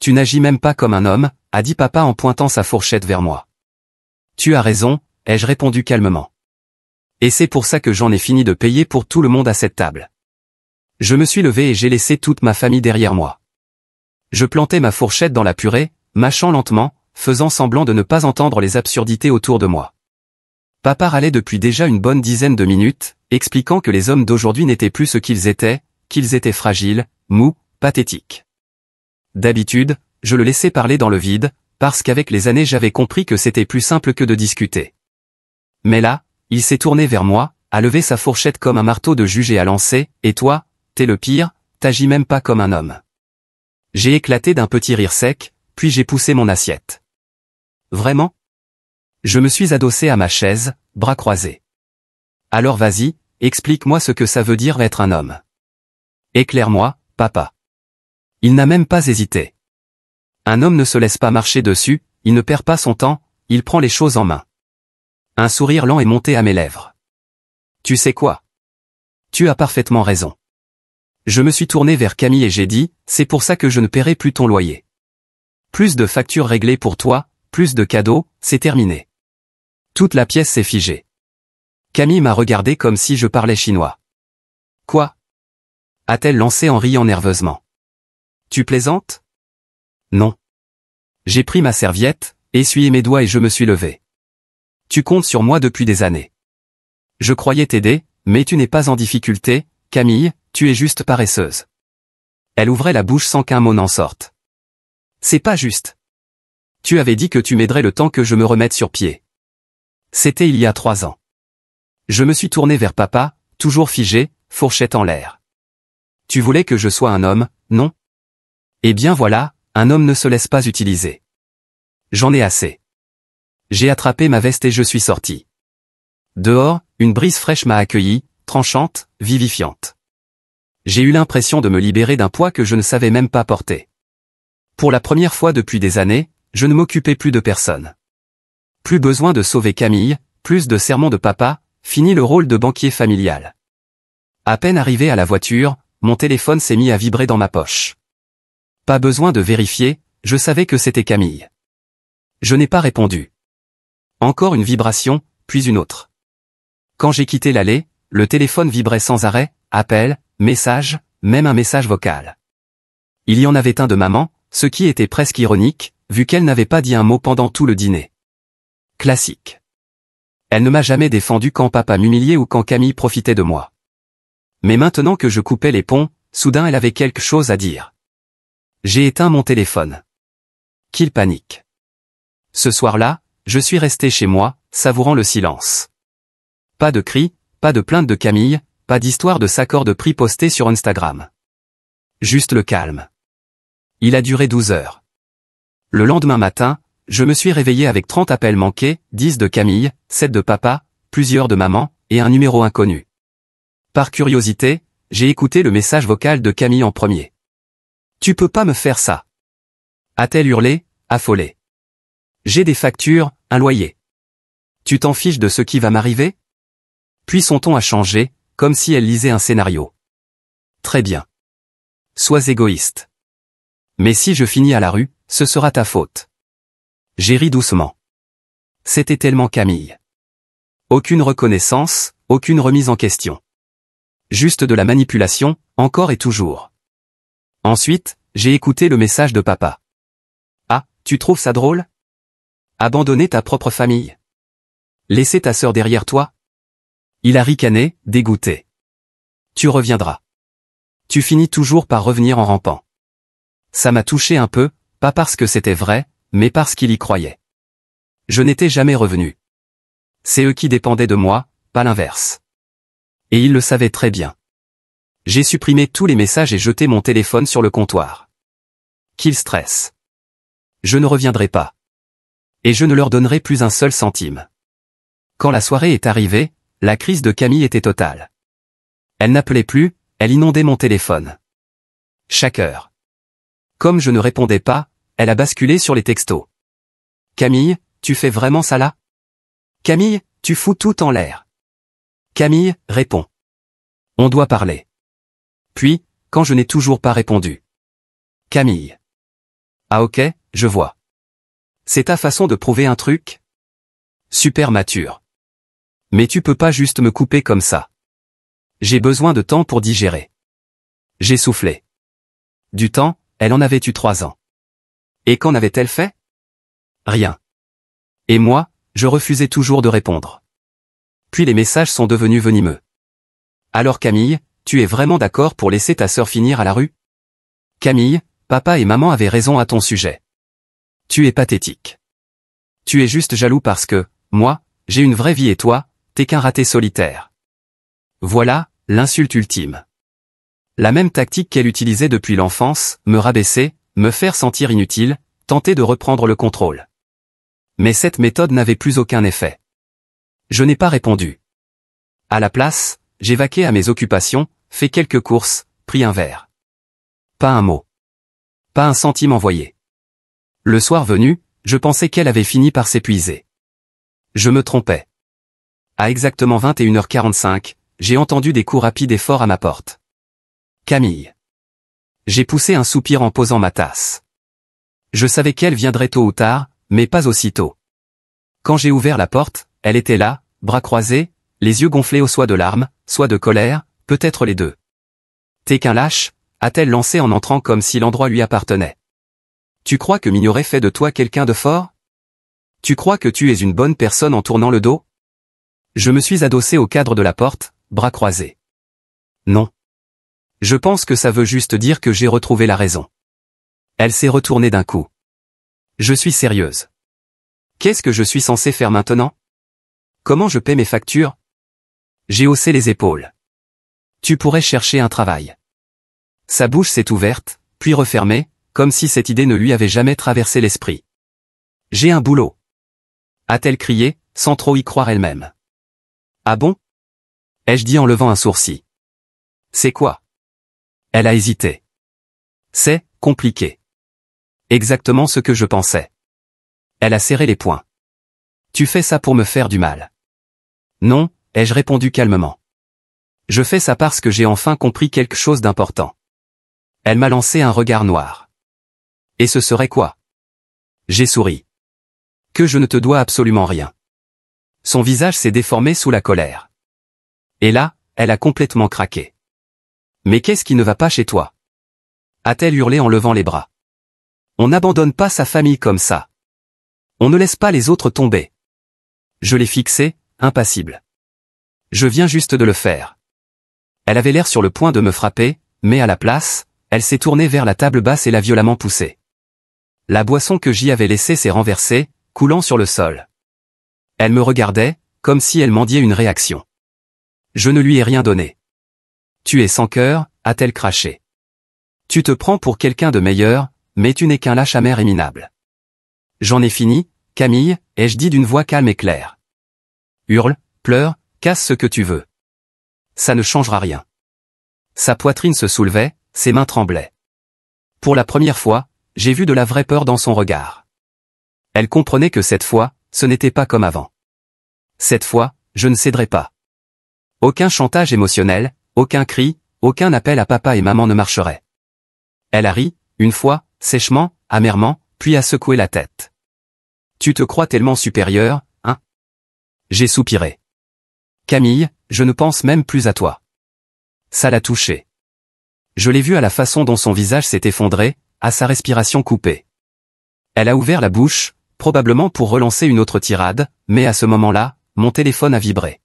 Tu n'agis même pas comme un homme, a dit papa en pointant sa fourchette vers moi. Tu as raison, ai-je répondu calmement. Et c'est pour ça que j'en ai fini de payer pour tout le monde à cette table. Je me suis levé et j'ai laissé toute ma famille derrière moi. Je plantais ma fourchette dans la purée, mâchant lentement, faisant semblant de ne pas entendre les absurdités autour de moi. Papa râlait depuis déjà une bonne dizaine de minutes, expliquant que les hommes d'aujourd'hui n'étaient plus ce qu'ils étaient fragiles, mous, pathétiques. D'habitude, je le laissais parler dans le vide, parce qu'avec les années j'avais compris que c'était plus simple que de discuter. Mais là, il s'est tourné vers moi, a levé sa fourchette comme un marteau de juge et a lancé « Et toi, t'es le pire, t'agis même pas comme un homme. » J'ai éclaté d'un petit rire sec, puis j'ai poussé mon assiette. Vraiment? Je me suis adossé à ma chaise, bras croisés. Alors vas-y, explique-moi ce que ça veut dire être un homme. Éclaire-moi, papa. Il n'a même pas hésité. Un homme ne se laisse pas marcher dessus, il ne perd pas son temps, il prend les choses en main. Un sourire lent est monté à mes lèvres. Tu sais quoi? Tu as parfaitement raison. Je me suis tourné vers Camille et j'ai dit, c'est pour ça que je ne paierai plus ton loyer. Plus de factures réglées pour toi, plus de cadeaux, c'est terminé. Toute la pièce s'est figée. Camille m'a regardé comme si je parlais chinois. Quoi? A-t-elle lancé en riant nerveusement. Tu plaisantes? Non. J'ai pris ma serviette, essuyé mes doigts et je me suis levé. Tu comptes sur moi depuis des années. Je croyais t'aider, mais tu n'es pas en difficulté, Camille, tu es juste paresseuse. Elle ouvrait la bouche sans qu'un mot n'en sorte. C'est pas juste. Tu avais dit que tu m'aiderais le temps que je me remette sur pied. C'était il y a 3 ans. Je me suis tourné vers papa, toujours figé, fourchette en l'air. Tu voulais que je sois un homme, non? Eh bien voilà, un homme ne se laisse pas utiliser. J'en ai assez. J'ai attrapé ma veste et je suis sorti. Dehors, une brise fraîche m'a accueilli, tranchante, vivifiante. J'ai eu l'impression de me libérer d'un poids que je ne savais même pas porter. Pour la première fois depuis des années, je ne m'occupais plus de personne. Plus besoin de sauver Camille, plus de sermons de papa, fini le rôle de banquier familial. À peine arrivé à la voiture, mon téléphone s'est mis à vibrer dans ma poche. Pas besoin de vérifier, je savais que c'était Camille. Je n'ai pas répondu. Encore une vibration, puis une autre. Quand j'ai quitté l'allée, le téléphone vibrait sans arrêt, appel, message, même un message vocal. Il y en avait un de maman, ce qui était presque ironique, vu qu'elle n'avait pas dit un mot pendant tout le dîner. Classique. Elle ne m'a jamais défendu quand papa m'humiliait ou quand Camille profitait de moi. Mais maintenant que je coupais les ponts, soudain elle avait quelque chose à dire. J'ai éteint mon téléphone. Qu'il panique. Ce soir-là, je suis resté chez moi, savourant le silence. Pas de cris, pas de plainte de Camille, pas d'histoire de s'accord de prix posté sur Instagram. Juste le calme. Il a duré 12 heures. Le lendemain matin, je me suis réveillé avec 30 appels manqués, 10 de Camille, 7 de papa, plusieurs de maman, et un numéro inconnu. Par curiosité, j'ai écouté le message vocal de Camille en premier. « Tu peux pas me faire ça !» a-t-elle hurlé, affolée. « J'ai des factures, un loyer. Tu t'en fiches de ce qui va m'arriver ?» Puis son ton a changé, comme si elle lisait un scénario. « Très bien. Sois égoïste. Mais si je finis à la rue, ce sera ta faute. » J'ai ri doucement. C'était tellement Camille. Aucune reconnaissance, aucune remise en question. Juste de la manipulation, encore et toujours. Ensuite, j'ai écouté le message de papa. Ah, tu trouves ça drôle? Abandonner ta propre famille? Laisser ta sœur derrière toi? Il a ricané, dégoûté. Tu reviendras. Tu finis toujours par revenir en rampant. Ça m'a touché un peu, pas parce que c'était vrai, mais parce qu'il y croyait. Je n'étais jamais revenu. C'est eux qui dépendaient de moi, pas l'inverse. Et ils le savaient très bien. J'ai supprimé tous les messages et jeté mon téléphone sur le comptoir. Qu'ils stressent. Je ne reviendrai pas. Et je ne leur donnerai plus un seul centime. Quand la soirée est arrivée, la crise de Camille était totale. Elle n'appelait plus, elle inondait mon téléphone. Chaque heure. Comme je ne répondais pas, elle a basculé sur les textos. Camille, tu fais vraiment ça là? Camille, tu fous tout en l'air. Camille, réponds. On doit parler. Puis, quand je n'ai toujours pas répondu. Camille. Ah ok, je vois. C'est ta façon de prouver un truc? Super mature. Mais tu peux pas juste me couper comme ça. J'ai besoin de temps pour digérer. J'ai soufflé. Du temps, elle en avait eu 3 ans. Et qu'en avait-elle fait? Rien. Et moi, je refusais toujours de répondre. Puis les messages sont devenus venimeux. Alors Camille, tu es vraiment d'accord pour laisser ta sœur finir à la rue? Camille, papa et maman avaient raison à ton sujet. Tu es pathétique. Tu es juste jaloux parce que, moi, j'ai une vraie vie et toi, t'es qu'un raté solitaire. Voilà, l'insulte ultime. La même tactique qu'elle utilisait depuis l'enfance, me rabaisser, me faire sentir inutile, tenter de reprendre le contrôle. Mais cette méthode n'avait plus aucun effet. Je n'ai pas répondu. À la place, j'ai vaqué à mes occupations, fait quelques courses, pris un verre. Pas un mot. Pas un centime envoyé. Le soir venu, je pensais qu'elle avait fini par s'épuiser. Je me trompais. À exactement 21h45, j'ai entendu des coups rapides et forts à ma porte. Camille. J'ai poussé un soupir en posant ma tasse. Je savais qu'elle viendrait tôt ou tard, mais pas aussitôt. Quand j'ai ouvert la porte, elle était là, bras croisés, les yeux gonflés soit de larmes, soit de colère, peut-être les deux. T'es qu'un lâche, a-t-elle lancé en entrant comme si l'endroit lui appartenait. Tu crois que m'ignorer fait de toi quelqu'un de fort? Tu crois que tu es une bonne personne en tournant le dos? Je me suis adossé au cadre de la porte, bras croisés. Non. Je pense que ça veut juste dire que j'ai retrouvé la raison. Elle s'est retournée d'un coup. Je suis sérieuse. Qu'est-ce que je suis censé faire maintenant? Comment je paie mes factures? J'ai haussé les épaules. Tu pourrais chercher un travail. Sa bouche s'est ouverte, puis refermée, comme si cette idée ne lui avait jamais traversé l'esprit. J'ai un boulot. A-t-elle crié, sans trop y croire elle-même. Ah bon? Ai-je dit en levant un sourcil. C'est quoi? Elle a hésité. C'est compliqué. Exactement ce que je pensais. Elle a serré les poings. Tu fais ça pour me faire du mal. Non, ai-je répondu calmement. Je fais ça parce que j'ai enfin compris quelque chose d'important. Elle m'a lancé un regard noir. Et ce serait quoi? J'ai souri. Que je ne te dois absolument rien. Son visage s'est déformé sous la colère. Et là, elle a complètement craqué. Mais qu'est-ce qui ne va pas chez toi? A-t-elle hurlé en levant les bras. On n'abandonne pas sa famille comme ça. On ne laisse pas les autres tomber. Je l'ai fixé, impassible. Je viens juste de le faire. Elle avait l'air sur le point de me frapper, mais à la place, elle s'est tournée vers la table basse et l'a violemment poussée. La boisson que j'y avais laissée s'est renversée, coulant sur le sol. Elle me regardait, comme si elle mendiait une réaction. Je ne lui ai rien donné. Tu es sans cœur, a-t-elle craché. Tu te prends pour quelqu'un de meilleur, mais tu n'es qu'un lâche amer et minable. J'en ai fini, Camille, ai-je dit d'une voix calme et claire. Hurle, pleure, casse ce que tu veux. Ça ne changera rien. Sa poitrine se soulevait, ses mains tremblaient. Pour la première fois, j'ai vu de la vraie peur dans son regard. Elle comprenait que cette fois, ce n'était pas comme avant. Cette fois, je ne céderai pas. Aucun chantage émotionnel, aucun cri, aucun appel à papa et maman ne marcherait. Elle a ri, une fois, sèchement, amèrement, puis a secoué la tête. Tu te crois tellement supérieur, hein? J'ai soupiré. Camille, je ne pense même plus à toi. Ça l'a touché. Je l'ai vu à la façon dont son visage s'est effondré, à sa respiration coupée. Elle a ouvert la bouche, probablement pour relancer une autre tirade, mais à ce moment-là, mon téléphone a vibré.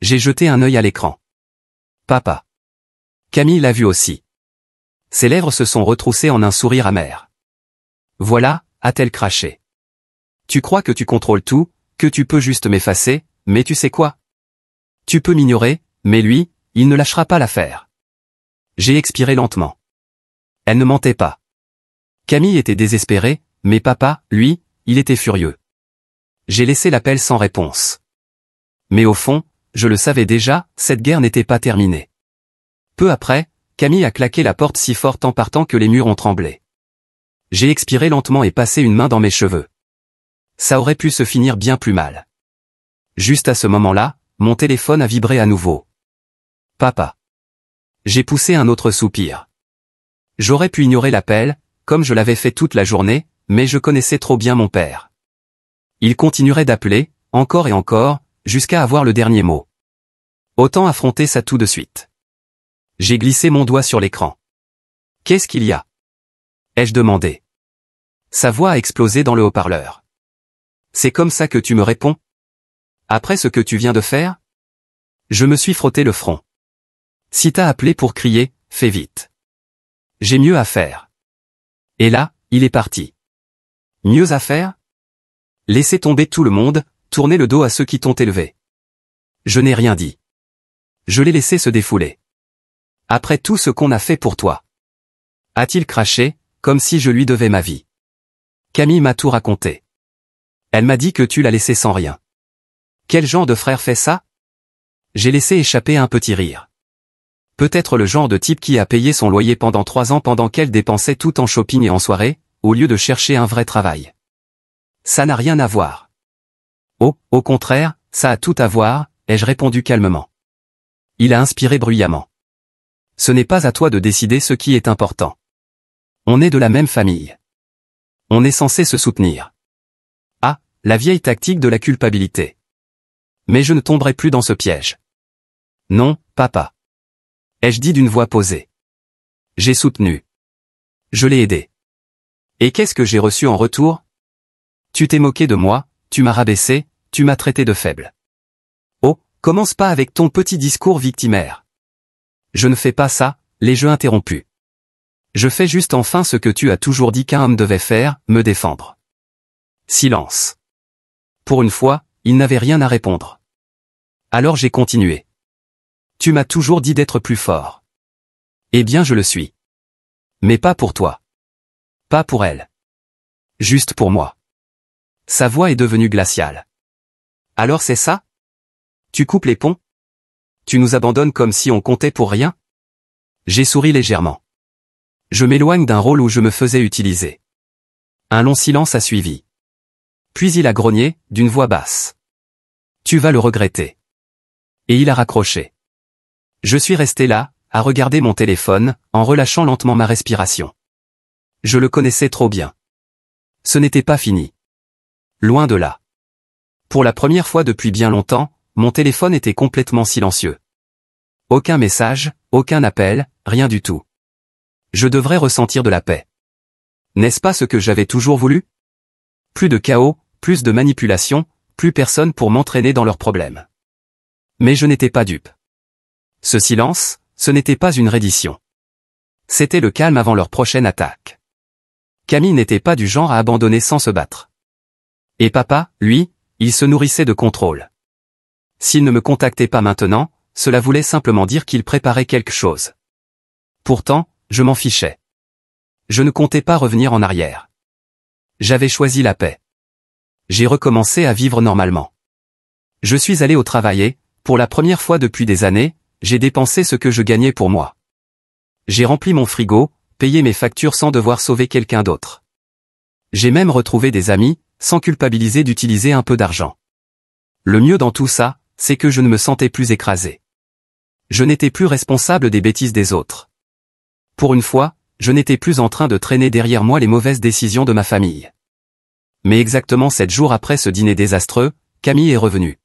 J'ai jeté un œil à l'écran. Papa. Camille l'a vu aussi. Ses lèvres se sont retroussées en un sourire amer. Voilà, a-t-elle craché. Tu crois que tu contrôles tout, que tu peux juste m'effacer, mais tu sais quoi? Tu peux m'ignorer, mais lui, il ne lâchera pas l'affaire. J'ai expiré lentement. Elle ne mentait pas. Camille était désespérée, mais papa, lui, il était furieux. J'ai laissé l'appel sans réponse. Mais au fond, je le savais déjà, cette guerre n'était pas terminée. Peu après, Camille a claqué la porte si fort en partant que les murs ont tremblé. J'ai expiré lentement et passé une main dans mes cheveux. Ça aurait pu se finir bien plus mal. Juste à ce moment-là, mon téléphone a vibré à nouveau. Papa. J'ai poussé un autre soupir. J'aurais pu ignorer l'appel, comme je l'avais fait toute la journée, mais je connaissais trop bien mon père. Il continuerait d'appeler, encore et encore, jusqu'à avoir le dernier mot. Autant affronter ça tout de suite. J'ai glissé mon doigt sur l'écran. « Qu'est-ce qu'il y a ?» ai-je demandé. Sa voix a explosé dans le haut-parleur. « C'est comme ça que tu me réponds ? Après ce que tu viens de faire ?» Je me suis frotté le front. « Si t'as appelé pour crier, fais vite. J'ai mieux à faire. » Et là, il est parti. Mieux à faire ? Laisser tomber tout le monde, tourner le dos à ceux qui t'ont élevé. Je n'ai rien dit. Je l'ai laissé se défouler. Après tout ce qu'on a fait pour toi. A-t-il craché, comme si je lui devais ma vie. Camille m'a tout raconté. Elle m'a dit que tu l'as laissé sans rien. Quel genre de frère fait ça ? J'ai laissé échapper un petit rire. Peut-être le genre de type qui a payé son loyer pendant 3 ans pendant qu'elle dépensait tout en shopping et en soirée, au lieu de chercher un vrai travail. Ça n'a rien à voir. Oh, au contraire, ça a tout à voir, ai-je répondu calmement. Il a inspiré bruyamment. Ce n'est pas à toi de décider ce qui est important. On est de la même famille. On est censé se soutenir. Ah, la vieille tactique de la culpabilité. Mais je ne tomberai plus dans ce piège. Non, papa. Ai-je dit d'une voix posée. J'ai soutenu. Je l'ai aidé. Et qu'est-ce que j'ai reçu en retour ? Tu t'es moqué de moi, tu m'as rabaissé, tu m'as traité de faible. Oh, commence pas avec ton petit discours victimaire. Je ne fais pas ça, les jeux interrompus. Je fais juste enfin ce que tu as toujours dit qu'un homme devait faire, me défendre. Silence. Pour une fois, il n'avait rien à répondre. Alors j'ai continué. Tu m'as toujours dit d'être plus fort. Eh bien je le suis. Mais pas pour toi. Pas pour elle. Juste pour moi. Sa voix est devenue glaciale. Alors c'est ça ? Tu coupes les ponts ? Tu nous abandonnes comme si on comptait pour rien ? J'ai souri légèrement. Je m'éloigne d'un rôle où je me faisais utiliser. Un long silence a suivi. Puis il a grogné, d'une voix basse. Tu vas le regretter. Et il a raccroché. Je suis resté là, à regarder mon téléphone, en relâchant lentement ma respiration. Je le connaissais trop bien. Ce n'était pas fini. Loin de là. Pour la première fois depuis bien longtemps, mon téléphone était complètement silencieux. Aucun message, aucun appel, rien du tout. Je devrais ressentir de la paix. N'est-ce pas ce que j'avais toujours voulu ? Plus de chaos, plus de manipulation, plus personne pour m'entraîner dans leurs problèmes. Mais je n'étais pas dupe. Ce silence, ce n'était pas une reddition. C'était le calme avant leur prochaine attaque. Camille n'était pas du genre à abandonner sans se battre. Et papa, lui, il se nourrissait de contrôle. S'il ne me contactait pas maintenant, cela voulait simplement dire qu'il préparait quelque chose. Pourtant, je m'en fichais. Je ne comptais pas revenir en arrière. J'avais choisi la paix. J'ai recommencé à vivre normalement. Je suis allé au travail et, pour la première fois depuis des années, j'ai dépensé ce que je gagnais pour moi. J'ai rempli mon frigo, payé mes factures sans devoir sauver quelqu'un d'autre. J'ai même retrouvé des amis, sans culpabiliser d'utiliser un peu d'argent. Le mieux dans tout ça, c'est que je ne me sentais plus écrasé. Je n'étais plus responsable des bêtises des autres. Pour une fois, je n'étais plus en train de traîner derrière moi les mauvaises décisions de ma famille. Mais exactement 7 jours après ce dîner désastreux, Camille est revenue.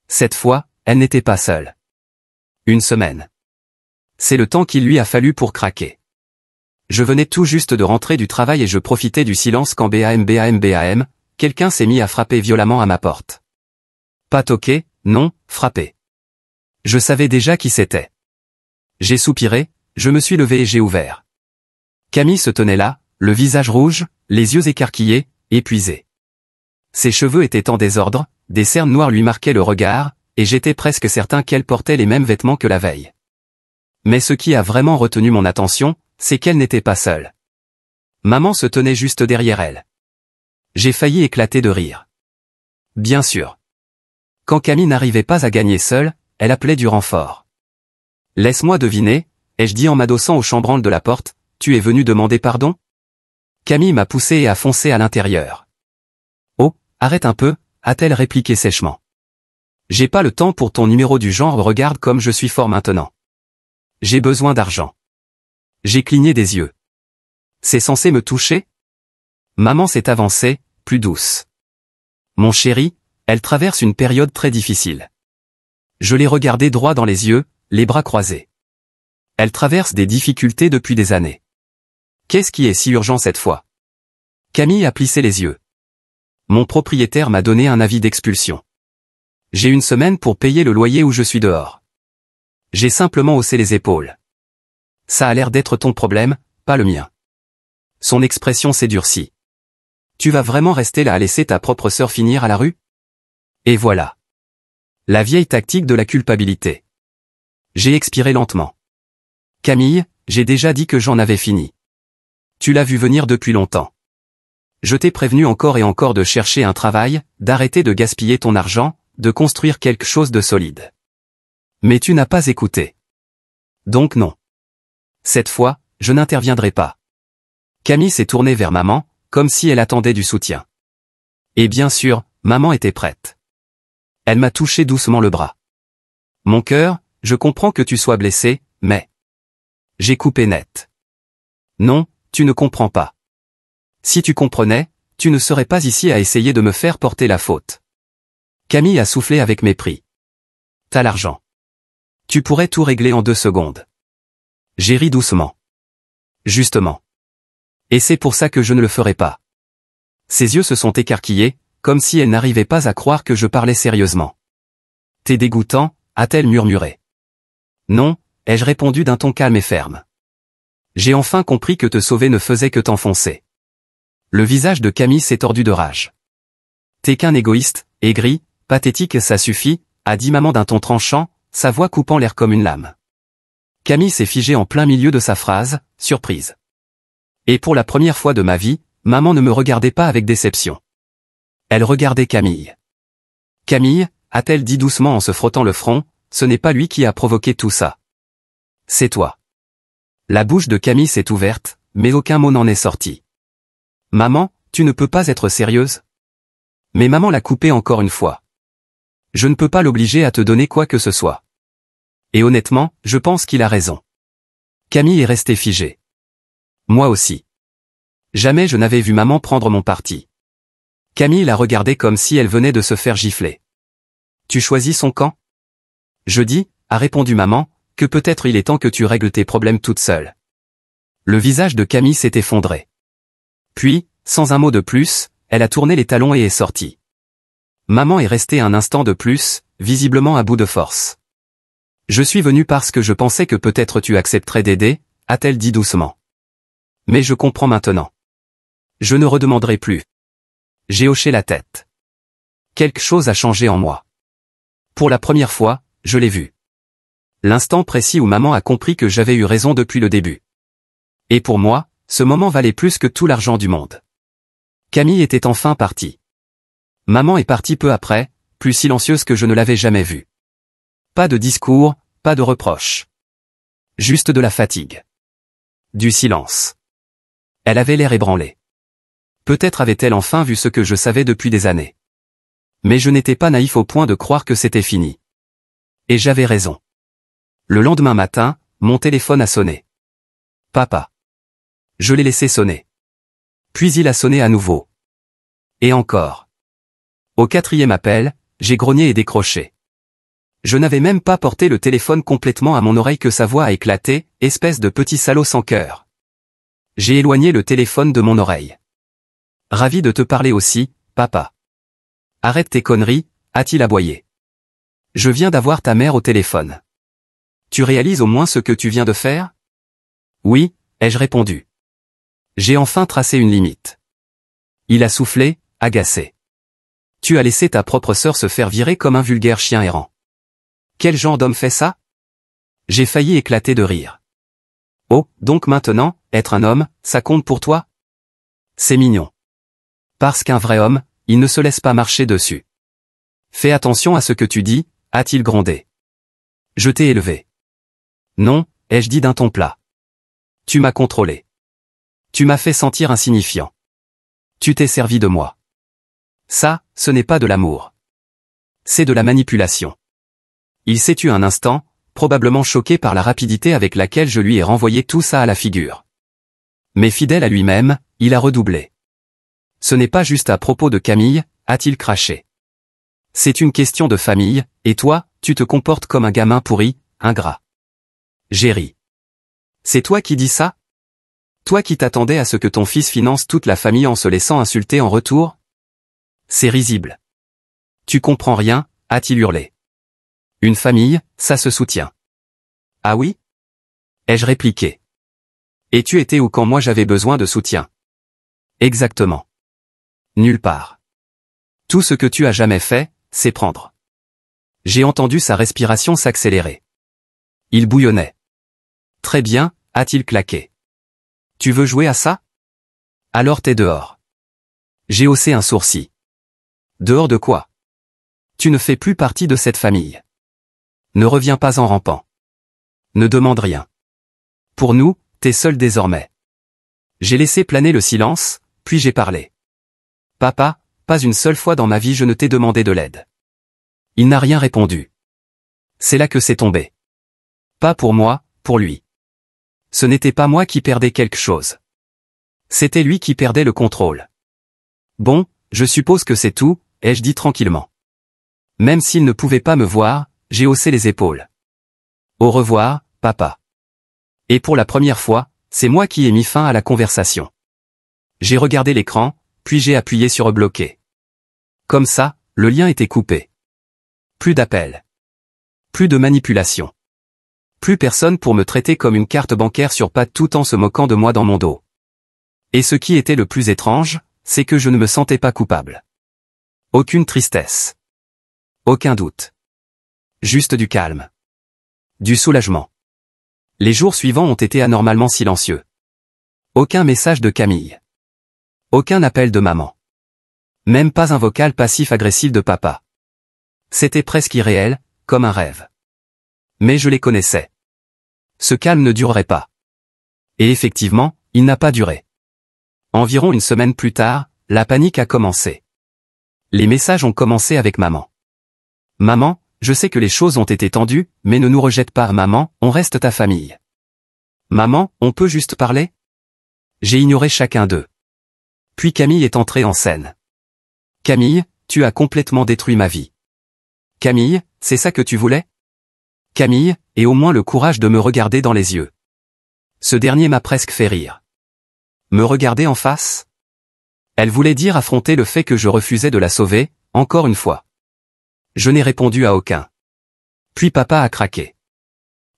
Cette fois, elle n'était pas seule. 1 semaine. C'est le temps qu'il lui a fallu pour craquer. Je venais tout juste de rentrer du travail et je profitais du silence quand bam, quelqu'un s'est mis à frapper violemment à ma porte. Pas toquer, non, frapper. Je savais déjà qui c'était. J'ai soupiré, je me suis levé et j'ai ouvert. Camille se tenait là, le visage rouge, les yeux écarquillés, épuisé. Ses cheveux étaient en désordre, des cernes noires lui marquaient le regard, et j'étais presque certain qu'elle portait les mêmes vêtements que la veille. Mais ce qui a vraiment retenu mon attention, c'est qu'elle n'était pas seule. Maman se tenait juste derrière elle. J'ai failli éclater de rire. Bien sûr. Quand Camille n'arrivait pas à gagner seule, elle appelait du renfort. Laisse-moi deviner, ai-je dit en m'adossant au chambranle de la porte, tu es venu demander pardon ? Camille m'a poussé et a foncé à l'intérieur. Oh, arrête un peu, a-t-elle répliqué sèchement. J'ai pas le temps pour ton numéro du genre regarde comme je suis fort maintenant. J'ai besoin d'argent. J'ai cligné des yeux. C'est censé me toucher? Maman s'est avancée, plus douce. Mon chéri, elle traverse une période très difficile. Je l'ai regardée droit dans les yeux, les bras croisés. Elle traverse des difficultés depuis des années. Qu'est-ce qui est si urgent cette fois? Camille a plissé les yeux. Mon propriétaire m'a donné un avis d'expulsion. J'ai une semaine pour payer le loyer où je suis dehors. J'ai simplement haussé les épaules. Ça a l'air d'être ton problème, pas le mien. Son expression s'est durcie. Tu vas vraiment rester là à laisser ta propre sœur finir à la rue? Et voilà. La vieille tactique de la culpabilité. J'ai expiré lentement. Camille, j'ai déjà dit que j'en avais fini. Tu l'as vu venir depuis longtemps. Je t'ai prévenu encore et encore de chercher un travail, d'arrêter de gaspiller ton argent, de construire quelque chose de solide. Mais tu n'as pas écouté. Donc non. Cette fois, je n'interviendrai pas. Camille s'est tournée vers maman, comme si elle attendait du soutien. Et bien sûr, maman était prête. Elle m'a touché doucement le bras. Mon cœur, je comprends que tu sois blessé, mais... J'ai coupé net. Non, tu ne comprends pas. Si tu comprenais, tu ne serais pas ici à essayer de me faire porter la faute. Camille a soufflé avec mépris. T'as l'argent. Tu pourrais tout régler en 2 secondes. J'ai ri doucement. Justement. Et c'est pour ça que je ne le ferai pas. Ses yeux se sont écarquillés, comme si elle n'arrivait pas à croire que je parlais sérieusement. T'es dégoûtant, a-t-elle murmuré. Non, ai-je répondu d'un ton calme et ferme. J'ai enfin compris que te sauver ne faisait que t'enfoncer. Le visage de Camille s'est tordu de rage. T'es qu'un égoïste, aigri, pathétique, ça suffit, a dit maman d'un ton tranchant, sa voix coupant l'air comme une lame. Camille s'est figée en plein milieu de sa phrase, surprise. Et pour la première fois de ma vie, maman ne me regardait pas avec déception. Elle regardait Camille. Camille, a-t-elle dit doucement en se frottant le front, ce n'est pas lui qui a provoqué tout ça. C'est toi. La bouche de Camille s'est ouverte, mais aucun mot n'en est sorti. Maman, tu ne peux pas être sérieuse? Mais maman l'a coupé encore une fois. Je ne peux pas l'obliger à te donner quoi que ce soit. Et honnêtement, je pense qu'il a raison. Camille est restée figée. Moi aussi. Jamais je n'avais vu maman prendre mon parti. Camille l'a regardée comme si elle venait de se faire gifler. Tu choisis son camp? Je dis, a répondu maman, que peut-être il est temps que tu règles tes problèmes toute seule. Le visage de Camille s'est effondré. Puis, sans un mot de plus, elle a tourné les talons et est sortie. Maman est restée un instant de plus, visiblement à bout de force. Je suis venu parce que je pensais que peut-être tu accepterais d'aider, a-t-elle dit doucement. Mais je comprends maintenant. Je ne redemanderai plus. J'ai hoché la tête. Quelque chose a changé en moi. Pour la première fois, je l'ai vu. L'instant précis où maman a compris que j'avais eu raison depuis le début. Et pour moi, ce moment valait plus que tout l'argent du monde. Camille était enfin partie. Maman est partie peu après, plus silencieuse que je ne l'avais jamais vue. Pas de discours, pas de reproches. Juste de la fatigue. Du silence. Elle avait l'air ébranlée. Peut-être avait-elle enfin vu ce que je savais depuis des années. Mais je n'étais pas naïf au point de croire que c'était fini. Et j'avais raison. Le lendemain matin, mon téléphone a sonné. Papa. Je l'ai laissé sonner. Puis il a sonné à nouveau. Et encore. Au 4e appel, j'ai grogné et décroché. Je n'avais même pas porté le téléphone complètement à mon oreille que sa voix a éclaté, espèce de petit salaud sans cœur. J'ai éloigné le téléphone de mon oreille. Ravi de te parler aussi, papa. Arrête tes conneries, a-t-il aboyé. Je viens d'avoir ta mère au téléphone. Tu réalises au moins ce que tu viens de faire? Oui, ai-je répondu. J'ai enfin tracé une limite. Il a soufflé, agacé. Tu as laissé ta propre sœur se faire virer comme un vulgaire chien errant. Quel genre d'homme fait ça? J'ai failli éclater de rire. Oh, donc maintenant, être un homme, ça compte pour toi? C'est mignon. Parce qu'un vrai homme, il ne se laisse pas marcher dessus. Fais attention à ce que tu dis, a-t-il grondé. Je t'ai élevé. Non, ai-je dit d'un ton plat. Tu m'as contrôlé. Tu m'as fait sentir insignifiant. Tu t'es servi de moi. Ça, ce n'est pas de l'amour. C'est de la manipulation. Il s'est tu un instant, probablement choqué par la rapidité avec laquelle je lui ai renvoyé tout ça à la figure. Mais fidèle à lui-même, il a redoublé. Ce n'est pas juste à propos de Camille, a-t-il craché. C'est une question de famille, et toi, tu te comportes comme un gamin pourri, ingrat. J'ai ri. C'est toi qui dis ça? Toi qui t'attendais à ce que ton fils finance toute la famille en se laissant insulter en retour? C'est risible. Tu comprends rien, a-t-il hurlé. Une famille, ça se soutient. Ah oui? Ai-je répliqué. Et tu étais où quand moi j'avais besoin de soutien? Exactement. Nulle part. Tout ce que tu as jamais fait, c'est prendre. J'ai entendu sa respiration s'accélérer. Il bouillonnait. Très bien, a-t-il claqué. Tu veux jouer à ça? Alors t'es dehors. J'ai haussé un sourcil. Dehors de quoi? Tu ne fais plus partie de cette famille. Ne reviens pas en rampant. Ne demande rien. Pour nous, t'es seul désormais. J'ai laissé planer le silence, puis j'ai parlé. Papa, pas une seule fois dans ma vie je ne t'ai demandé de l'aide. Il n'a rien répondu. C'est là que c'est tombé. Pas pour moi, pour lui. Ce n'était pas moi qui perdais quelque chose. C'était lui qui perdait le contrôle. Bon, je suppose que c'est tout, ai-je dit tranquillement. Même s'il ne pouvait pas me voir, j'ai haussé les épaules. Au revoir, papa. Et pour la première fois, c'est moi qui ai mis fin à la conversation. J'ai regardé l'écran, puis j'ai appuyé sur bloquer. Comme ça, le lien était coupé. Plus d'appels. Plus de manipulation. Plus personne pour me traiter comme une carte bancaire sur pattes tout en se moquant de moi dans mon dos. Et ce qui était le plus étrange, c'est que je ne me sentais pas coupable. Aucune tristesse. Aucun doute. Juste du calme. Du soulagement. Les jours suivants ont été anormalement silencieux. Aucun message de Camille. Aucun appel de maman. Même pas un vocal passif-agressif de papa. C'était presque irréel, comme un rêve. Mais je les connaissais. Ce calme ne durerait pas. Et effectivement, il n'a pas duré. Environ une semaine plus tard, la panique a commencé. Les messages ont commencé avec maman. Maman, je sais que les choses ont été tendues, mais ne nous rejette pas, maman, on reste ta famille. Maman, on peut juste parler? J'ai ignoré chacun d'eux. Puis Camille est entrée en scène. Camille, tu as complètement détruit ma vie. Camille, c'est ça que tu voulais? Camille, et au moins le courage de me regarder dans les yeux. Ce dernier m'a presque fait rire. Me regarder en face? Elle voulait dire affronter le fait que je refusais de la sauver, encore une fois. Je n'ai répondu à aucun. Puis papa a craqué.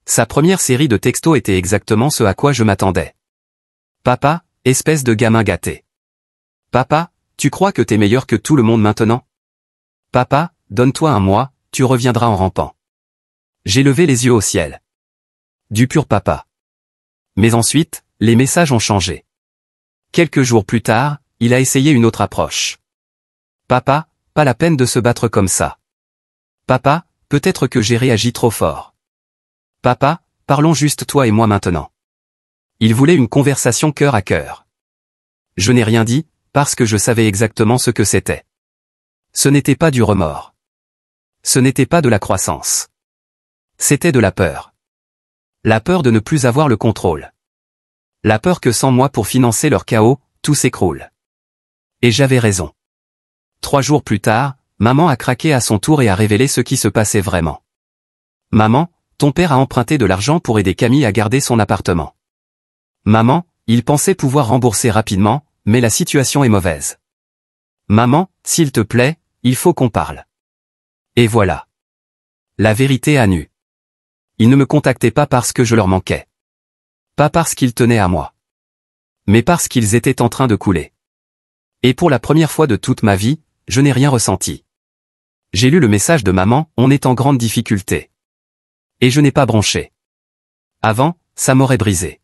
Sa première série de textos était exactement ce à quoi je m'attendais. Papa, espèce de gamin gâté. Papa, tu crois que t'es meilleur que tout le monde maintenant? Papa, donne-toi un mois, tu reviendras en rampant. J'ai levé les yeux au ciel. Du pur papa. Mais ensuite, les messages ont changé. Quelques jours plus tard, il a essayé une autre approche. Papa, pas la peine de se battre comme ça. Papa, peut-être que j'ai réagi trop fort. Papa, parlons juste toi et moi maintenant. Il voulait une conversation cœur à cœur. Je n'ai rien dit, parce que je savais exactement ce que c'était. Ce n'était pas du remords. Ce n'était pas de la croissance. C'était de la peur. La peur de ne plus avoir le contrôle. La peur que sans moi pour financer leur chaos, tout s'écroule. Et j'avais raison. 3 jours plus tard, maman a craqué à son tour et a révélé ce qui se passait vraiment. Maman, ton père a emprunté de l'argent pour aider Camille à garder son appartement. Maman, il pensait pouvoir rembourser rapidement, mais la situation est mauvaise. Maman, s'il te plaît, il faut qu'on parle. Et voilà. La vérité à nu. Ils ne me contactaient pas parce que je leur manquais. Pas parce qu'ils tenaient à moi. Mais parce qu'ils étaient en train de couler. Et pour la première fois de toute ma vie, je n'ai rien ressenti. J'ai lu le message de maman, on est en grande difficulté. Et je n'ai pas bronché. Avant, ça m'aurait brisé.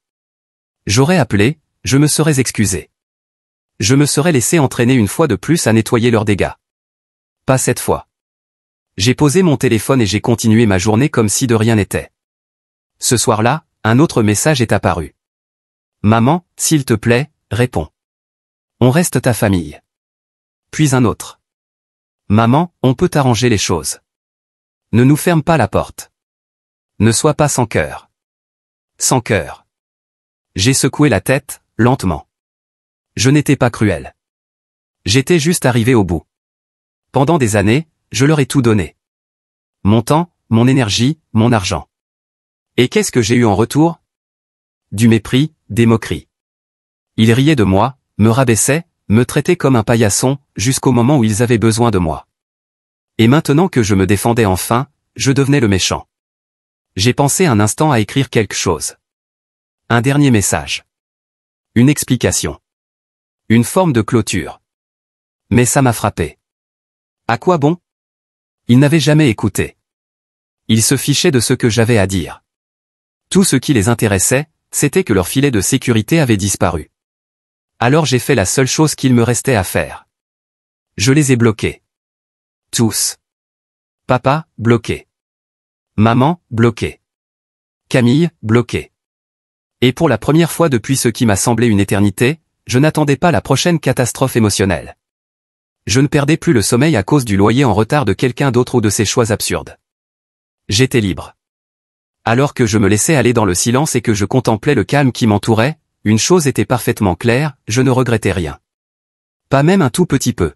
J'aurais appelé, je me serais excusé. Je me serais laissé entraîner une fois de plus à nettoyer leurs dégâts. Pas cette fois. J'ai posé mon téléphone et j'ai continué ma journée comme si de rien n'était. Ce soir-là, un autre message est apparu. Maman, s'il te plaît, réponds. On reste ta famille. Puis un autre. Maman, on peut arranger les choses. Ne nous ferme pas la porte. Ne sois pas sans cœur. Sans cœur. J'ai secoué la tête, lentement. Je n'étais pas cruel. J'étais juste arrivé au bout. Pendant des années, je leur ai tout donné. Mon temps, mon énergie, mon argent. Et qu'est-ce que j'ai eu en retour? Du mépris, des moqueries. Ils riaient de moi, me rabaissaient, me traitaient comme un paillasson, jusqu'au moment où ils avaient besoin de moi. Et maintenant que je me défendais enfin, je devenais le méchant. J'ai pensé un instant à écrire quelque chose. Un dernier message. Une explication. Une forme de clôture. Mais ça m'a frappé. À quoi bon? Ils n'avaient jamais écouté. Ils se fichaient de ce que j'avais à dire. Tout ce qui les intéressait, c'était que leur filet de sécurité avait disparu. Alors j'ai fait la seule chose qu'il me restait à faire. Je les ai bloqués. Tous. Papa, bloqué. Maman, bloqué. Camille, bloqué. Et pour la première fois depuis ce qui m'a semblé une éternité, je n'attendais pas la prochaine catastrophe émotionnelle. Je ne perdais plus le sommeil à cause du loyer en retard de quelqu'un d'autre ou de ses choix absurdes. J'étais libre. Alors que je me laissais aller dans le silence et que je contemplais le calme qui m'entourait, une chose était parfaitement claire, je ne regrettais rien. Pas même un tout petit peu.